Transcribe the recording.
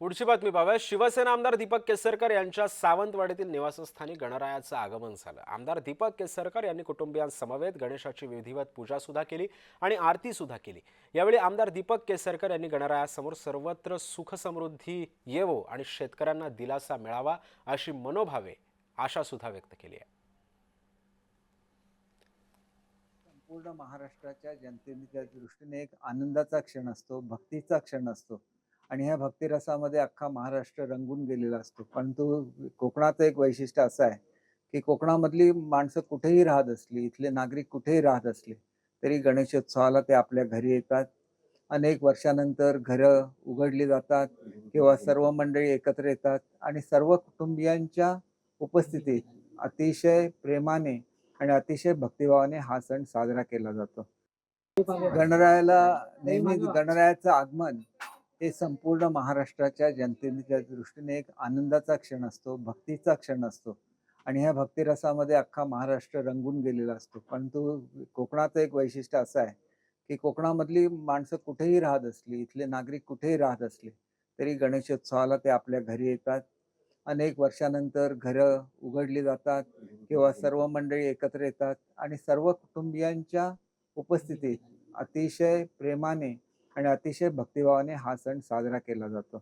पुढची बातमी पाहूया। शिवसेना आमदार दीपक केसरकर यांच्या सावंतवाडीतील निवासस्थानी गणरायाचं आगमन झालं। आमदार दीपक केसरकर यांनी कुटुंबियांसमवेत गणेशाची विधिवत पूजा सुद्धा केली आणि आरती सुद्धा केली। यावेळी आमदार दीपक केसरकर यांनी गणरायासमोर सर्वत्र सुख समृद्धी येवो आणि शेतकऱ्यांना दिलासा मिळावा अशी मनोभावे आशा सुद्धा व्यक्त केली आहे। संपूर्ण महाराष्ट्राच्या जनतेच्या दृष्टीने एक आनंदाचा क्षण असतो, भक्तीचा क्षण असतो आणि ह्या भक्तिरसामध्ये अख्खा महाराष्ट्र रंगून गेलेला असतो। परंतु कोकणाचं एक वैशिष्ट्य असं आहे की कोकणामधली माणसं कुठेही राहत असली, इथले नागरिक कुठेही राहत असले तरी गणेशोत्सवाला ते आपल्या घरी येतात। अनेक वर्षानंतर घरं उघडली जातात किंवा सर्व मंडळी एकत्र येतात आणि सर्व कुटुंबियांच्या उपस्थितीत अतिशय प्रेमाने आणि अतिशय भक्तिभावाने हा सण साजरा केला जातो। गणरायाला नेहमीच गणरायाचं आगमन हे संपूर्ण महाराष्ट्राच्या जनतेच्या दृष्टीने एक आनंदाचा क्षण असतो, भक्तीचा क्षण असतो आणि ह्या भक्तिरसामध्ये अख्खा महाराष्ट्र रंगून गेलेला असतो। परंतु कोकणाचं एक वैशिष्ट्य असं आहे की कोकणामधली माणसं कुठेही राहत असली, इथले नागरिक कुठेही राहत असले तरी गणेशोत्सवाला ते आपल्या घरी येतात। अनेक वर्षानंतर घरं उघडली जातात किंवा सर्व मंडळी एकत्र येतात आणि सर्व कुटुंबियांच्या उपस्थितीत अतिशय प्रेमाने आणि अतिशय भक्तिभावाने हा सण साजरा केला जातो।